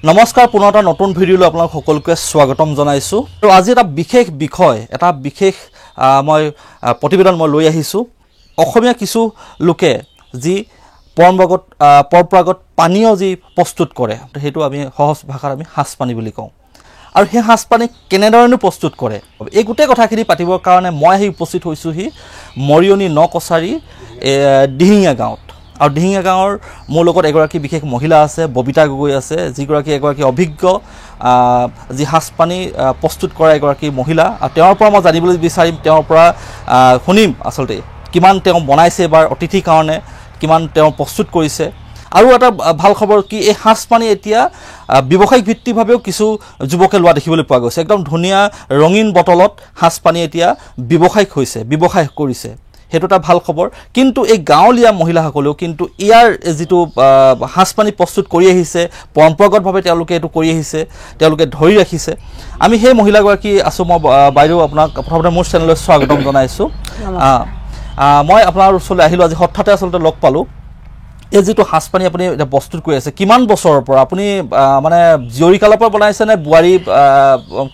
নমস্কাৰ পুনৰ এটা নতুন ভিডিঅ'লৈ আপোনাক সকলোকে স্বাগতম জনাইছো। আৰু আজি এটা বিশেষ বিষয় এটা বিশেষ মই প্ৰতিবেদন মই লৈ আহিছো। অসমীয়া কিছু লোকে যি পৰম্পৰাগত পানীয় যি প্ৰস্তুত কৰে সেইটো আমি সহজ ভাষাত আমি সাঁজপানী বুলি কওঁ। আৰু সেই সাঁজপানী কেনেদৰেনো প্ৰস্তুত কৰে এই গোটেই কথাখিনি পাতিবৰ কাৰণে মই আহি উপস্থিত হৈছোহি মৰিয়নি নকছাৰী দিহিঙীয়া গাঁৱত। আৰু দিহিঙীয়া গাঁৱৰ মোৰ লগত এগৰাকী বিশেষ মহিলা আছে, ববিতা গগৈ আছে, যিগৰাকী এগৰাকী অভিজ্ঞ যি সাঁজপানী প্ৰস্তুত কৰা এগৰাকী মহিলা। আৰু তেওঁৰ পৰা মই জানিবলৈ বিচাৰিম, তেওঁৰ পৰা শুনিম আচলতে কিমান তেওঁ বনাইছে এবাৰ অতিথিৰ কাৰণে, কিমান তেওঁ প্ৰস্তুত কৰিছে। আৰু এটা ভাল খবৰ কি এই সাঁজপানী এতিয়া ব্যৱসায়িক ভিত্তিকভাৱেও কিছু যুৱকে লোৱা দেখিবলৈ পোৱা গৈছে। একদম ধুনীয়া ৰঙীন বটলত সাঁজপানী এতিয়া ব্যৱসায় কৰিছে, সেইটো এটা ভাল খবৰ। কিন্তু এই গাঁৱলীয়া মহিলাসকলেও কিন্তু ইয়াৰ যিটো সাঁজপানী প্ৰস্তুত কৰি আহিছে, পৰম্পৰাগতভাৱে তেওঁলোকে এইটো কৰি আহিছে, তেওঁলোকে ধৰি ৰাখিছে। আমি সেই মহিলাগৰাকী আছোঁ। মই বাইদেউ আপোনাক প্ৰথমতে মোৰ চেনেললৈ স্বাগতম জনাইছোঁ। মই আপোনাৰ ওচৰলৈ আহিলোঁ আজি হঠাতে, আচলতে লগ পালোঁ। এই যিটো সাঁজপানী আপুনি এতিয়া প্ৰস্তুত কৰি আছে কিমান বছৰৰ পৰা আপুনি মানে জীয়ৰী কালৰ পৰা বনাইছে নে বোৱাৰী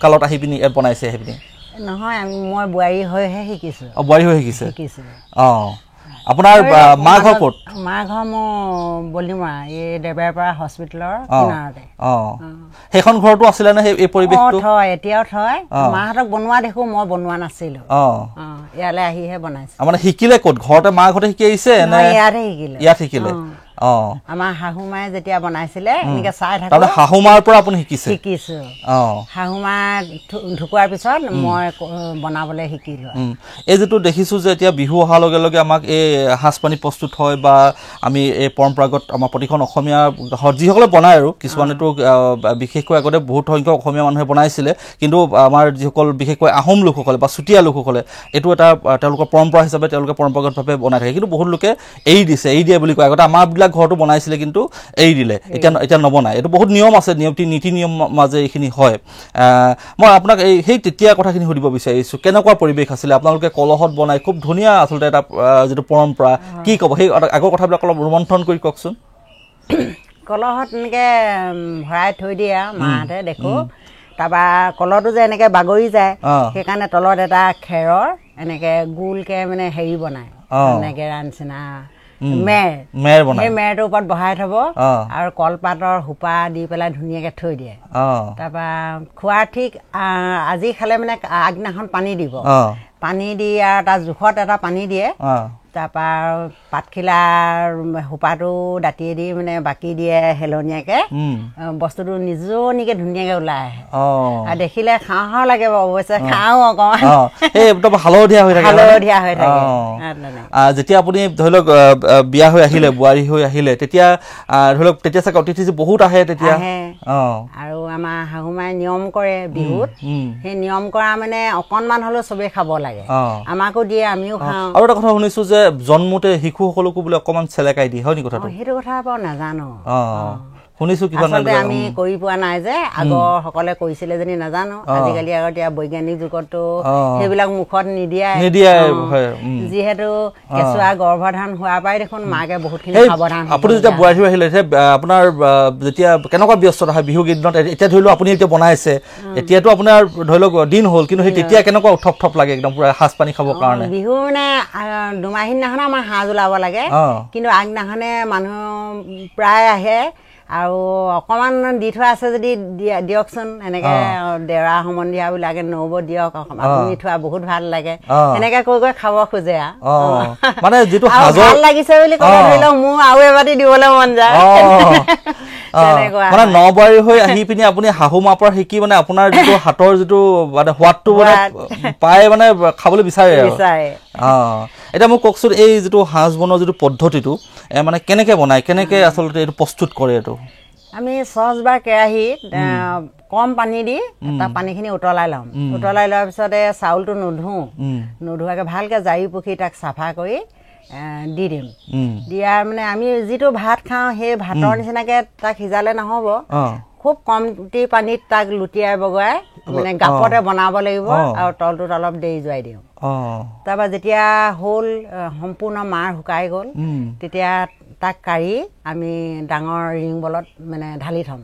কালত আহি পিনি বনাইছে? আহি পিনি নহয়, মই বোৱাৰী হৈহে শিকিছোঁ। বোৱাৰী হৈ শিকিছোঁ। আপোনাৰ মা ঘৰ ক'ত? মা ঘৰ মোৰ বলিমৰা, এই দেবেৰপাৰা হস্পিটেলৰ কিনাৰতে। সেইখন ঘৰতো আছিলে নে এই পৰিৱেশটো? থয়, এতিয়াও থয়। মাহঁতক বনোৱা দেখোঁ, মই বনোৱা নাছিলোঁ। ইয়ালৈ আহিহে বনাইছোঁ। মানে শিকিলে ক'ত? ঘৰতে মা ঘৰতে শিকি আহিছে নে ইয়াত শিকিলে? আমাৰ শাহু মায়ে যেতিয়া বনাইছিলে এনেকে চাই থাকোঁ। তাৰমানে শাহু মাৰ পৰা আপুনি শিকিছোঁ। শাহু মা ঢুকোৱাৰ পিছত মই বনাবলৈ শিকিলোঁ। এই যিটো দেখিছোঁ যে এতিয়া বিহু অহাৰ লগে লগে আমাক এই সাঁজপানী প্ৰস্তুত হয় বা আমি এই পৰম্পৰাগত আমাৰ প্ৰতিখন অসমীয়া যিসকলে বনায় আৰু কিছুমানেতো বিশেষকৈ আগতে বহুত সংখ্যক অসমীয়া মানুহে বনাইছিলে, কিন্তু আমাৰ যিসকল বিশেষকৈ আহোম লোকসকলে বা চুতীয়া লোকসকলে এইটো এটা তেওঁলোকৰ পৰম্পৰা হিচাপে তেওঁলোকে পৰম্পৰাগতভাৱে বনাই থাকে। কিন্তু বহুত লোকে এৰি দিয়ে বুলি কয়। আগতে আমাৰবিলাক ঘৰটো বনাইছিলে কিন্তু এৰি দিলে, এতিয়া নবনায়। এইটো বহুত নিয়ম আছে, নীতি নিয়ম মাজে এইখিনি হয়। মই আপোনাক সেই তেতিয়া কথাখিনি সুধিব বিচাৰিছোঁ, কেনেকুৱা পৰিৱেশ আছিলে? আপোনালোকে কলহত বনাই খুব ধুনীয়া আচলতে এটা যিটো পৰম্পৰা, কি ক'ব সেই আগৰ কথাবিলাক অলপ ৰোমন্থন কৰি কওকচোন। কলহত এনেকৈ ভৰাই থৈ দিয়ে আৰু মাহঁতে দেখোঁ। তাৰপৰা কলহটো যে এনেকৈ বাগৰি যায়, সেইকাৰণে তলত এটা খেৰৰ এনেকৈ গোলকৈ মানে হেৰি বনায়, এনেকৈ নিচিনা মেৰ বনায়। সেই মেৰটোৰ ওপৰত বহাই থব আৰু কলপাতৰ সোপা দি পেলাই ধুনীয়াকৈ থৈ দিয়ে। তাৰপৰা খোৱাৰ ঠিক আজি খালে মানে আগদিনাখন পানী দিব, পানী দি আৰু তাৰ জোখত এটা পানী দিয়ে। তাৰপৰা পাতখিলাৰ সোপাটো দাঁতিয়ে দি মানে বাকি দিয়ে হেলনীয়াকৈ, বস্তুটো নিজনীকৈ ধুনীয়াকৈ ওলাই আহে। আৰু দেখিলে খাওঁ খাওঁ লাগে বাৰু, অৱশ্যে খাওঁ অকণমান। একদম হালধীয়া হৈ থাকে। যেতিয়া আপুনি ধৰি লওক বিয়া হৈ আহিলে, বোৱাৰী হৈ আহিলে, তেতিয়া ধৰি লওক তেতিয়া চাগে অতিথি বহুত আহে তেতিয়া। আৰু আমাৰ শাহু মায়ে নিয়ম কৰে বিহুত, সেই নিয়ম কৰা মানে অকণমান হ'লেও চবেই খাব লাগে, আমাকো দিয়ে, আমিও খাওঁ। আৰু এটা কথা শুনিছোঁ যে জন্মতে শিশুসকলকো বোলে অকণমান চেলেকাই দিয়ে, হয় নি কথাটো? সেইটো কথা বাৰু নাজানো, শুনিছোঁ কিমান। আমি কৰি পোৱা নাই যে, আগৰ সকলে কৰিছিলে যদি নাজানো। আজিকালি আকৌ এতিয়া বৈজ্ঞানিক যুগতো সেইবিলাক মুখত নিদিয়াই, যিহেতু কেঁচুৱা গৰ্ভধাৰণ হোৱাৰ পৰাই দেখোন মাকে বহুতখিনি সাৱধান। আপুনি যেতিয়া বোৱাৰী আহিলে আপোনাৰ যেতিয়া কেনেকুৱা ব্যস্ততা হয় বিহু কেইদিনত? এতিয়া ধৰি লওক আপুনি এতিয়া বনাইছে, এতিয়াতো আপোনাৰ ধৰি লওক দিন হ'ল, কিন্তু সেই তেতিয়া কেনেকুৱা উথপ লাগে একদম পুৰা সাঁজপানী খাবৰ কাৰণে? বিহু মানে দুমাহীৰ দিনাখনে আমাৰ সাঁজ ওলাব লাগে, কিন্তু আগদিনাখনে মানুহ প্ৰায় আহে। আৰু অকণমান দি থোৱা আছে যদি দিয়কচোন, এনেকৈ দেৰা সম্বন্ধীয়াবিলাকে নব দিয়ক, আপুনি থোৱা বহুত ভাল লাগে, এনেকৈ কৈ কৈ খাব খোজে। মানে যিটো ভাল লাগিছে বুলি ক'লে ধৰি লওক মোৰ আৰু এবাটি দিবলৈ মন যায়। মানে নবোৱাৰী হৈ আহি পিনি আপুনি শাহু মাৰ পৰা শিকি মানে আপোনাৰ যিটো হাতৰ যিটো মানে সোৱাদটো মানে পাই মানে খাবলৈ বিচাৰে। এতিয়া মোক কওকচোন, এই যিটো সাঁজ বনোৱা যিটো পদ্ধতিটো মানে কেনেকৈ বনায়, কেনেকৈ আচলতে এইটো প্ৰস্তুত কৰে? এইটো আমি চচ বা কেৰাহীত কম পানী দি তাৰ পানীখিনি উতলাই ল'ম। উতলাই লোৱাৰ পিছতে চাউলটো নোধোৱাকৈ ভালকৈ জাৰি পুখি তাক চাফা কৰি দি দিম। দিয়াৰ মানে আমি যিটো ভাত খাওঁ সেই ভাতৰ নিচিনাকৈ তাক সিজালে নহ'ব, খুব কমটি পানীত তাক লুটিয়াই বগৰাই মানে গাপতে বনাব লাগিব আৰু তলটোত অলপ দেৰি যোৱাই দিওঁ। তাৰপৰা যেতিয়া হ'ল সম্পূৰ্ণ মাৰ শুকাই গ'ল, তেতিয়া তাক কাঢ়ি আমি ডাঙৰ ৰিং বলত মানে ঢালি থ'ম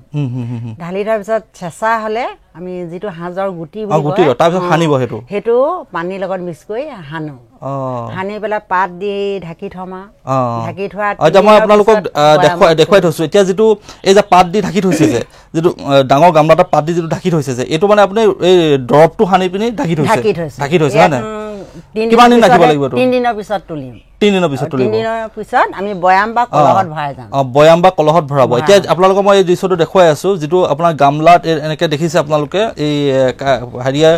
ঢালি থোৱাৰ পিছত চেঁচা হ'লে আমি যিটো সাজৰ গুটি তাৰপিছত সানিব সেইটো পানীৰ লগত মিক্স কৰি সানো সানি পেলাই পাত দি ঢাকি থ'ম ঢাকি থোৱা এতিয়া মই আপোনালোকক দেখুৱাই থৈছোঁ এতিয়া যিটো এই যে পাত দি ঢাকি থৈছে যে যিটো ডাঙৰ গামলা এটা পাত দি যিটো ঢাকি থৈছে যে এইটো মানে আপুনি এই দৰৱটো সানি পিনি ঢাকি থৈছে হয় নাই কিমান দিন ৰাখিব লাগিব 3 দিনৰ পিছত তুলিম 3 দিনৰ পিছত তুলিম 3 দিনৰ পিছত আমি বয়াম বা কলহত ভৰাই যাম বয়াম বা কলহত ভৰাব এতিয়া আপোনালোকক মই এই দৃশ্যটো দেখুৱাই আছো যিটো আপোনাৰ গামলাত এনেকৈ দেখিছে আপোনালোকে এই হেৰিয়া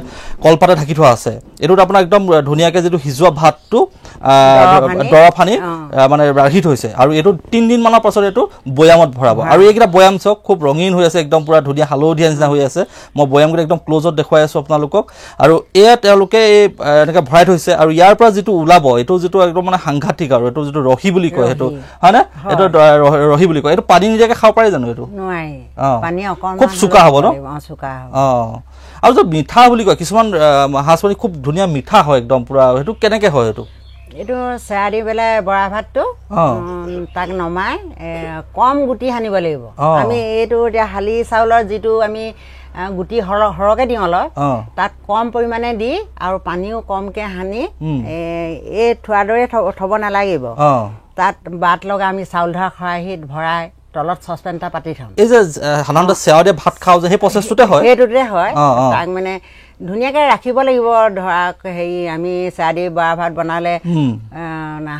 কলপাতে ঢাকি থোৱা আছে এইটোত আপোনাৰ একদম ধুনীয়াকৈ যিটো সিজোৱা ভাতটো দৰৱ সানি মানে ৰাখি থৈছে আৰু এইটো 3 দিন মানৰ পাছত এইটো বয়ামত ভৰাব আৰু এইকেইটা বয়াম চাওক খুব ৰঙীন হৈ আছে একদম পুৰা ধুনীয়া হালধীয়া নিচিনা হৈ আছে মই বয়ামকেইটা একদম ক্লজত দেখুৱাই আছো আপোনালোকক আৰু এয়া তেওঁলোকে এই এনেকৈ ভৰাই থৈছে আৰু ইয়াৰ পৰা যিটো ওলাব এইটো যিটো একদম মানে সাংঘাতিক আৰু এইটো যিটো ৰহি বুলি কয় সেইটো হয়নে এইটো ৰহি বুলি কয় এইটো পানী নিদিয়াকৈ খাব পাৰে জানো এইটো খুব চোকা হ'ব ন আৰু যে মিঠা বুলি কয় কিছুমান সাজ পানী খুব ধুনীয়া মিঠা হয় একদম পুৰা সেইটো কেনেকৈ হয় এইটো চেয়া দি পেলাই বৰা ভাতটো তাক নমাই কম গুটি সানিব লাগিব আমি এইটো এতিয়া শালি চাউলৰ যিটো আমি গুটি সৰহকৈ দিওঁ অলপ তাক কম পৰিমাণে দি আৰু পানীও কমকৈ সানি এই থোৱাৰ দৰে থ'ব নালাগিব তাত বাট লগা আমি চাউল ধৰা খৰাহীত ভৰাই তলত চচপেন এটা পাতি থ'ম এই যে সাধাৰণতে চেৱা দিয়ে ভাত খাওঁ যে সেই প্ৰচেছটোতে হয় সেইটোতে হয় তাক মানে ধুনীয়াকৈ ৰাখিব লাগিব ধৰা হেৰি আমি চেৱা দি বৰা ভাত বনালে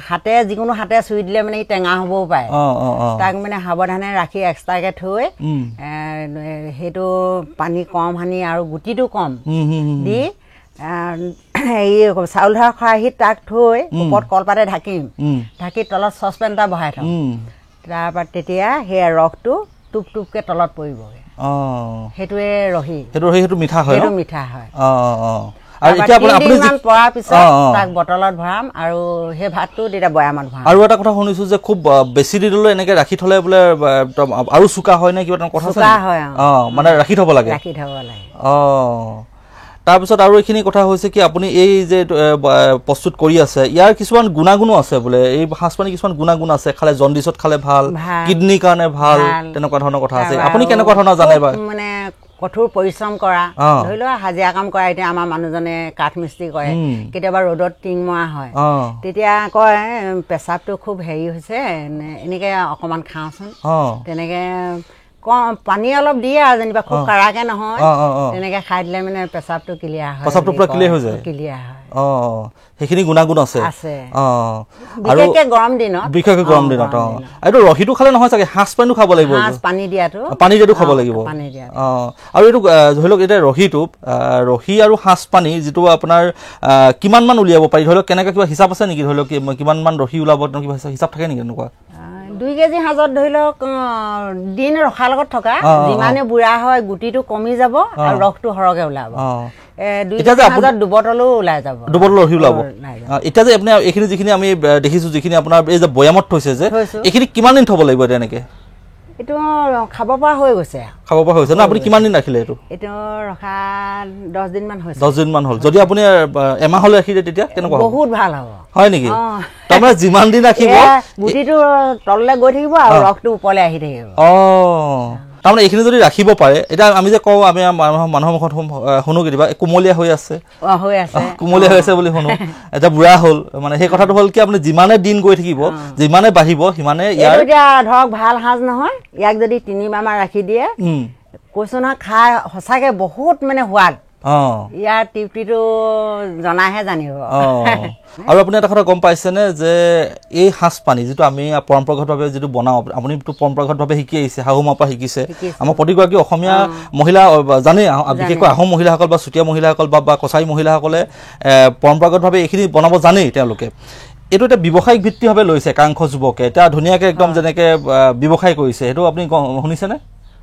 হাতে যিকোনো হাতে চুই দিলে মানে টেঙা হ'বও পাৰে তাক মানে সাৱধানে ৰাখি এক্সট্ৰাকৈ থৈ সেইটো পানী কম সানি আৰু গুটিটো কম দি হেৰি চাউল ধৰা খৰাহীত তাক থৈ ওপৰত কলপাতে ঢাকিম ঢাকি তলত চচপেন এটা বহাই থ'ম তাৰপৰা তেতিয়া সেই ৰসটো টুপ টুপকৈ তলত পৰিবগৈ সেইটোৱে ৰহি সেইটো মিঠা হয় সেইটো মিঠা হয় আৰু এতিয়া আপুনি পৰাৰ পিছত তাক বটলত ভৰাম আৰু সেই ভাতটো তেতিয়া বয়ামত ভৰাম আৰু এটা কথা শুনিছো যে খুব বেছি দিনলৈ এনেকৈ ৰাখি থ'লে বোলে আৰু চোকা হয় নে কিবা এটা কথা আছে মানে ৰাখি থ'ব লাগে তাৰপিছত আৰু এইখিনি কথা হৈছে কি আপুনি এই যে প্ৰস্তুত কৰি আছে ইয়াৰ কিছুমান গুণাগুণো আছে বোলে এই সাজপানী কিছুমান গুণাগুণ আছে খালে জণ্ডিছত খালে ভাল কিডনীৰ কাৰণে ভাল তেনেকুৱা ধৰণৰ কথা আছে আপুনি কেনেকুৱা ধৰণৰ জানে বা মানে কঠোৰ পৰিশ্ৰম কৰা ধৰি লোৱা হাজিৰা কাম কৰা এতিয়া আমাৰ মানুহজনে কাঠ মিস্ত্ৰী কৰে কেতিয়াবা ৰ'দত টিং মৰা হয় তেতিয়া কয় পেচাবটো খুব হেৰি হৈছে এনেকৈ অকণমান খাওঁচোন তেনেকৈ পানী অলপ দিয়ে আৰু যেনিবা খুব কাৰাকে নহয় তেনেকৈ খাই দিলে মানে পেচাবটো ক্লিয়াৰ হয় পেচাবটো পুৰা ক্লিয়াৰ হৈ যায় ক্লিয়াৰ হয় সেইখিনি গুণাগুণ আছে আৰু বিশেষকৈ গৰম দিনত এইটো ৰহিটো খালে নহয় চাগে সাজ পানীটো খাব লাগিব পানী দিয়াটো খাব লাগিব আৰু এইটো ধৰি লওক এতিয়া ৰহি আৰু সাজ পানী যিটো আপোনাৰ কিমানমান উলিয়াব পাৰি ধৰি লওক কেনেকৈ কিবা হিচাপ আছে নেকি ধৰি লওক কিমানমান ৰহি ওলাব কিবা হিচাপ থাকে নেকি এনেকুৱা 2 কেজি সাজত ধৰি লওক দিন ৰখাৰ লগত থকা যিমানে বুঢ়া হয় গুটিটো কমি যাব আৰু ৰসটো সৰহকৈ ওলাব 2 কেজি সাজত 2 বটলো ওলাই যাব 2 বটল ৰহি ওলাব এতিয়া যে আপুনি এইখিনি যিখিনি আমি দেখিছোঁ যিখিনি আপোনাৰ এই যে বয়ামত থৈছে যে এইখিনি কিমান দিন থ'ব লাগিব এতিয়া এনেকৈ এইটো খাব পৰা হৈ গৈছে ন আপুনি কিমান দিন ৰাখিলে এইটো ৰখা 10 দিনমান হৈছে 10 দিনমান হ'ল যদি আপুনি এমাহলৈ ৰাখি দিয়ে তেতিয়া কেনেকুৱা বহুত ভাল হ'ব হয় নেকি তাৰমানে যিমান দিন ৰাখিব গুটিটো তললৈ গৈ থাকিব আৰু ৰসটো ওপৰলৈ আহি থাকিব তাৰমানে এইখিনি যদি ৰাখিব পাৰে এতিয়া আমি যে কওঁ আমি মানুহৰ মুখত শুনো কেতিয়াবা কোমলীয়া হৈ আছে কোমলীয়া হৈ আছে বুলি শুনো এতিয়া বুঢ়া হ'ল মানে সেই কথাটো হ'ল কি আপুনি যিমানে দিন গৈ থাকিব যিমানে বাঢ়িব সিমানে ইয়াৰ এতিয়া ধৰক ভাল সাজ নহয় ইয়াক যদি 3 মাহমান ৰাখি দিয়ে কৈছো নহয় খাই সঁচাকৈ বহুত মানে সোৱাদ ইয়াৰ তৃপ্তিটো জনাহে জানিব আৰু আপুনি এটা কথা গম পাইছেনে যে এই সাজপানী যিটো আমি পৰম্পৰাগতভাৱে যিটো বনাওঁ আপুনিতো পৰম্পৰাগতভাৱে শিকি আহিছে শাহু মাৰ পৰা শিকিছে আমাৰ প্ৰতিগৰাকী অসমীয়া মহিলা জানেই বিশেষকৈ আহোম মহিলাসকল বা চুতীয়া মহিলাসকল বা কছাৰী মহিলাসকলে পৰম্পৰাগতভাৱে এইখিনি বনাব জানেই তেওঁলোকে এইটো এটা ব্যৱসায়িক ভিত্তিভাৱে লৈছে একাংশ যুৱকে এতিয়া ধুনীয়াকৈ একদম যেনেকৈ ব্যৱসায় কৰিছে সেইটো আপুনি শুনিছেনে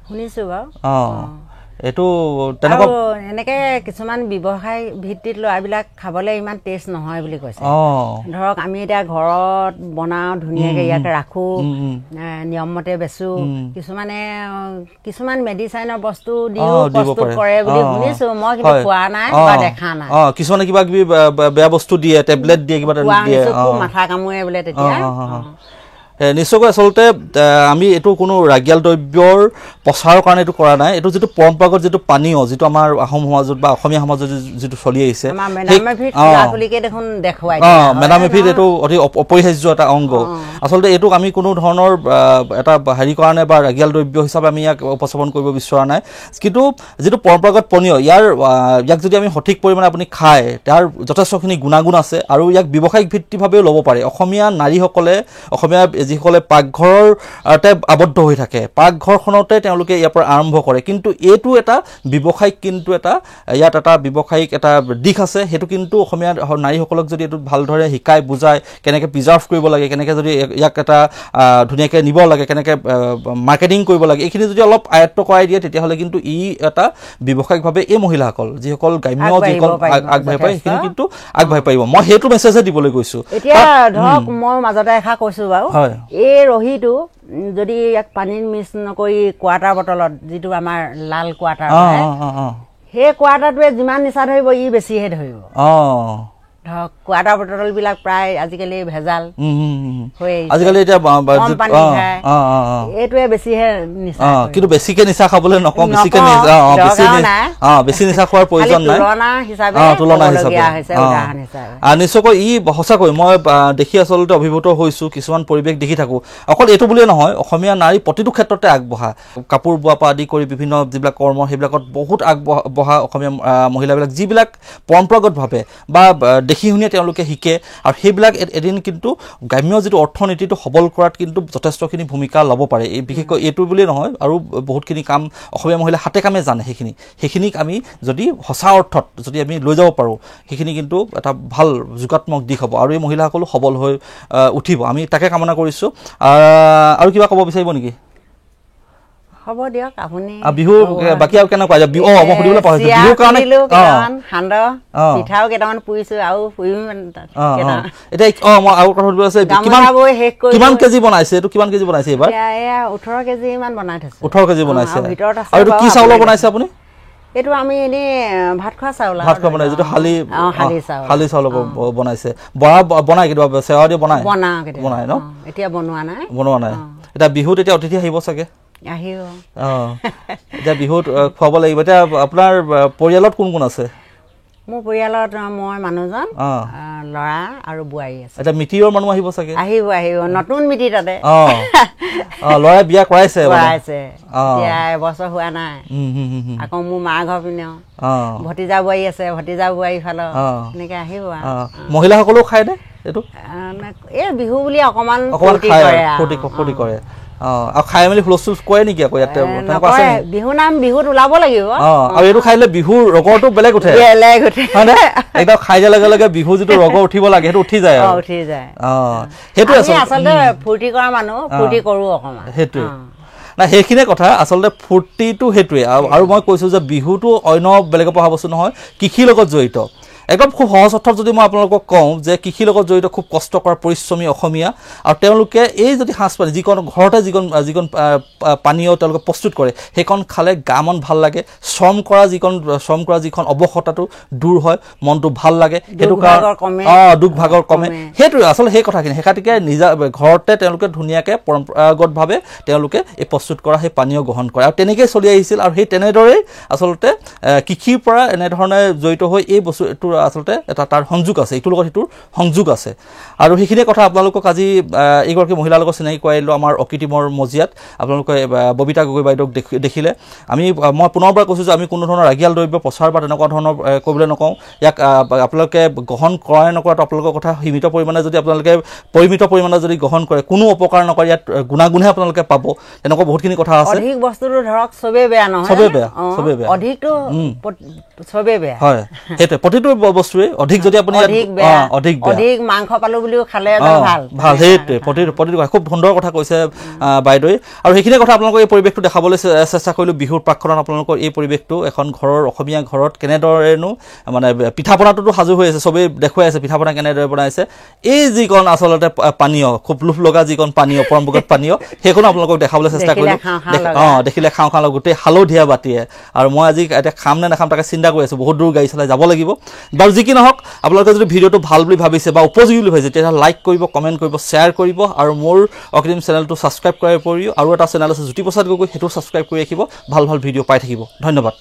শুনিছোঁ বাৰু এইটো তেনেকুৱা এনেকৈ কিছুমান ব্যৱসায় ভিত্তিত লোৱাবিলাক খাবলৈ ইমান টেষ্ট নহয় বুলি কৈছে ধৰক আমি এতিয়া ঘৰত বনাওঁ ধুনীয়াকৈ ইয়াক ৰাখোঁ নিয়মমতে বেচোঁ কিছুমান মেডিচাইনৰ বস্তু দিও প্ৰস্তুত কৰে বুলি শুনিছোঁ মই কিন্তু খোৱা নাই বা দেখা নাই কিছুমানে কিবা কিবি বেয়া বস্তু দিয়ে টেবলেট দিয়ে কিবা দিয়ে মাথা কামোৰে বোলে তেতিয়া নিশ্চয়কৈ আচলতে আমি এইটো কোনো ৰাগিয়াল দ্ৰব্যৰ প্ৰচাৰৰ কাৰণে এইটো কৰা নাই এইটো যিটো পৰম্পৰাগত যিটো পানীয় যিটো আমাৰ আহোম সমাজত বা অসমীয়া সমাজত যিটো চলি আহিছে মেডামেফিত এইটো অতি অপৰিহাৰ্য এটা অংগ আচলতে এইটোক আমি কোনো ধৰণৰ এটা হেৰি কাৰণে বা ৰাগিয়াল দ্ৰব্য হিচাপে আমি ইয়াক উপস্থাপন কৰিব বিচৰা নাই কিন্তু যিটো পৰম্পৰাগত পনীয় ইয়াক যদি আমি সঠিক পৰিমাণে আপুনি খায় তাৰ যথেষ্টখিনি গুণাগুণ আছে আৰু ইয়াক ব্যৱসায়িক ভিত্তিভাৱেও ল'ব পাৰে অসমীয়া নাৰীসকলে অসমীয়া যিসকলে পাকঘৰতে আবদ্ধ হৈ থাকে পাকঘৰখনতে তেওঁলোকে ইয়াৰ পৰা আৰম্ভ কৰে কিন্তু এইটো এটা ব্যৱসায়িক কিন্তু ইয়াত এটা ব্যৱসায়িক এটা দিশ আছে সেইটো কিন্তু অসমীয়া নাৰীসকলক যদি এইটো ভালদৰে শিকাই বুজাই কেনেকৈ প্ৰিজাৰ্ভ কৰিব লাগে কেনেকৈ যদি ইয়াক এটা ধুনীয়াকৈ নিব লাগে কেনেকৈ মাৰ্কেটিং কৰিব লাগে এইখিনি যদি অলপ আয়ত্ব কৰাই দিয়ে তেতিয়াহ'লে কিন্তু ই এটা ব্যৱসায়িকভাৱে এই মহিলাসকল যিসকল গ্ৰাম্য যিসকল আগবাঢ়ি পায় সেইখিনি কিন্তু আগবাঢ়ি পাৰিব মই সেইটো মেছেজে দিবলৈ গৈছোঁ এতিয়া ধৰক মই মাজতে এষাৰ কৈছোঁ বাৰু এই ৰহিটো যদি ইয়াক পানীত মিক্স নকৰি কোৱাটাৰ বটলত যিটো আমাৰ লাল কোৱাটাৰ সেই কোৱাটাৰটোৱে যিমান নিচা ধৰিব ই বেছিহে ধৰিব ধৰক কোৱাটাৰ বটলবিলাক প্ৰায় আজিকালি ভেজাল আজিকালি এতিয়া এইটোৱে বেছিহে নিচা কিন্তু বেছিকে নিচা খাবলৈ নকওঁ বেছিকে বেছি নিচা খোৱাৰ প্ৰয়োজন নাই তুলনা হিচাপে নিশ্চয়কৈ ই সঁচাকৈ মই দেখি আচলতে অভিভূত হৈছোঁ কিছুমান পৰিৱেশ দেখি থাকোঁ অকল এইটো বুলিয়ে নহয় অসমীয়া নাৰী প্ৰতিটো ক্ষেত্ৰতে আগবঢ়া কাপোৰ বোৱাৰ পৰা আদি কৰি বিভিন্ন যিবিলাক কৰ্ম সেইবিলাকত বহুত আগবঢ়া অসমীয়া মহিলাবিলাক যিবিলাক পৰম্পৰাগতভাৱে বা দেখি শুনিয়ে তেওঁলোকে শিকে আৰু সেইবিলাক এদিন কিন্তু গ্ৰাম্য যিটো অৰ্থনীতিটো সবল কৰাত কিন্তু যথেষ্টখিনি ভূমিকা ল'ব পাৰে এই বিশেষকৈ এইটো বুলিয়ে নহয় আৰু বহুতখিনি কাম অসমীয়া মহিলা হাতে কামে জানে সেইখিনিক আমি যদি সঁচা অৰ্থত যদি আমি লৈ যাব পাৰোঁ সেইখিনি কিন্তু এটা ভাল যোগাত্মক দিশ হ'ব আৰু এই মহিলাসকলো সবল হৈ উঠিব আমি তাকে কামনা কৰিছোঁ আৰু কিবা ক'ব বিচাৰিব নেকি হ'ব দিয়ক আপুনি বিহু বাকী আৰু কেনেকুৱা মই সুধিবলৈ পাহৰিছোঁ বিহুৰ কাৰণে সান্দহ পিঠাও কেইটামান পুৰিছোঁ আৰু পুৰিম এতিয়া মই আৰু কথা সুধিব আছে কিমান কেজি বনাইছে এইটো কিমান কেজি বনাইছে এইবাৰ 18 কেজি মান বনাই থৈছোঁ 18 কেজি বনাইছে আৰু এইটো কি চাউলৰ বনাইছে আপুনি এইটো আমি এনেই ভাত খোৱা চাউল বনাই যিটো শালি চাউল বনাইছে বনাই কেতিয়াবা চেৱা দি বনাই ন এতিয়া বনোৱা নাই এতিয়া বিহুত এতিয়া অতিথি আহিব চাগে আহিব এতিয়া বিহুত খুৱাব লাগিব এতিয়া আপোনাৰ পৰিয়ালত কোন কোন আছে মোৰ পৰিয়ালত মই মানুহজন ল'ৰা আৰু বোৱাৰী আছে এতিয়া মিতিৰৰ মানুহ আহিব চাগে আহিব নতুন মিতি তাতে ল'ৰাই বিয়া কৰাইছে এতিয়া এবছৰ হোৱা নাই আকৌ মোৰ মা ঘৰ পিনে ভতিজা বোৱাৰী আছে ভতিজা বোৱাৰী ফালৰ এনেকে আহিব মহিলাসকলেও খায় নে এইটো এই বিহু বুলি অকমান ফূৰ্তি কৰে আৰু খাই মেলি হুলস্থুল কৰে নেকি আকৌ ইয়াতে বিহু নাম বিহুত ওলাব লাগিব আৰু এইটো খাই দিলে বিহুৰ ৰগৰটো বেলেগ উঠে একদম খাই দিয়াৰ লগে লগে বিহু যিটো ৰগৰ উঠিব লাগে সেইটো উঠি যায় সেইটো আচলতে ফূৰ্তি কৰা মানুহ ফূৰ্তি কৰো অকমান সেইটোৱে না সেইখিনিয়ে কথা আচলতে ফূৰ্তিটো সেইটোৱে আৰু মই কৈছোঁ যে বিহুটো অন্য বেলেগৰ পৰা অহা বস্তু নহয় কৃষিৰ লগত জড়িত একদম খুব সহজ অৰ্থত যদি মই আপোনালোকক কওঁ যে কৃষিৰ লগত জড়িত খুব কষ্ট কৰা পৰিশ্ৰমী অসমীয়া আৰু তেওঁলোকে এই যদি সাঁজপানী যিকণ ঘৰতে যিকণ পানীয় তেওঁলোকে প্ৰস্তুত কৰে সেইকণ খালে গা মন ভাল লাগে শ্ৰম কৰা যিখন অৱসতাটো দূৰ হয় মনটো ভাল লাগে সেইটো কাৰণে দুখ ভাগৰ কমে সেইটোৱে আচলতে সেই কথাখিনি সেইখাতিকে নিজা ঘৰতে তেওঁলোকে ধুনীয়াকৈ পৰম্পৰাগতভাৱে তেওঁলোকে এই প্ৰস্তুত কৰা সেই পানীয় গ্ৰহণ কৰে আৰু তেনেকৈয়ে চলি আহিছিল আৰু সেই তেনেদৰেই আচলতে কৃষিৰ পৰা এনেধৰণে জড়িত হৈ এই বস্তুটো আচলতে এটা তাৰ সংযোগ আছে এইটোৰ লগত সেইটোৰ সংযোগ আছে আৰু সেইখিনিয়ে কথা আপোনালোকক আজি এইগৰাকী মহিলাৰ লগত চিনাকি কৰাইলোঁ আমাৰ অকৃত্ৰিমৰ মজিয়াত আপোনালোকে ববিতা গগৈ বাইদেউক দেখিলে মই পুনৰবাৰ কৈছোঁ যে আমি কোনো ধৰণৰ ৰাগিয়াল দ্ৰব্য প্ৰচাৰ বা তেনেকুৱা ধৰণৰ কৰিবলৈ নকওঁ ইয়াক আপোনালোকে গ্ৰহণ কৰাই নকৰাটো আপোনালোকৰ কথা সীমিত পৰিমাণে যদি আপোনালোকে পৰিমিত পৰিমাণে যদি গ্ৰহণ কৰে কোনো অপকাৰ নকৰে ইয়াত গুণাগুণহে আপোনালোকে পাব তেনেকুৱা বহুতখিনি কথা আছে অধিক বস্তুটো ধৰক চবেই বেয়া নহয় চবেই বেয়া অধিকটো চবেই বেয়া হয় সেইটোৱে প্ৰতিটো বস্তুৱে অধিক যদি আপুনি অধিক মাংস পালো বুলিও খালে ভাল সেইটোৱে প্ৰতিটো খুব সুন্দৰ কথা কৈছে বাইদেৱে আৰু সেইখিনি কথা আপোনালোকক এই পৰিৱেশটো দেখাবলৈ চেষ্টা কৰিলোঁ বিহুৰ প্ৰাকখনত আপোনালোকৰ এই পৰিৱেশটো এখন ঘৰৰ অসমীয়া ঘৰত কেনেদৰেনো মানে পিঠা পনাটোতো সাজু হৈ আছে চবেই দেখুৱাই আছে পিঠা পনা কেনেদৰে বনাইছে এই যিকণ আচলতে পানীয় খুব লোভ লগা যিকণ পানীয় পৰম্পৰাগত পানীয় সেইখনো আপোনালোকক দেখাবলৈ চেষ্টা কৰিলোঁ দেখিলে খাওঁ গোটেই হালধীয়া বাতিয়ে আৰু মই আজি এতিয়া খাম নে নাখাম তাকে চিন্তা কৰি আছোঁ বহুত দূৰ গাড়ী চলাই যাব লাগিব বাৰু যি কি নহওক আপোনালোকে যদি ভিডিঅ'টো ভাল বুলি ভাবিছে বা উপযোগী বুলি ভাবিছে তেতিয়া লাইক কৰিব, কমেণ্ট কৰিব, শ্বেয়াৰ কৰিব আৰু মোৰ অকৃত্ৰিম চেনেলটো ছাবস্ক্ৰাইব কৰাৰ উপৰিও আৰু এটা চেনেল আছে জ্যোতিপ্ৰসাদ গগৈ, সেইটো ছাবস্ক্ৰাইব কৰি ৰাখিব। ভাল ভাল ভিডিঅ' পাই থাকিব। ধন্যবাদ।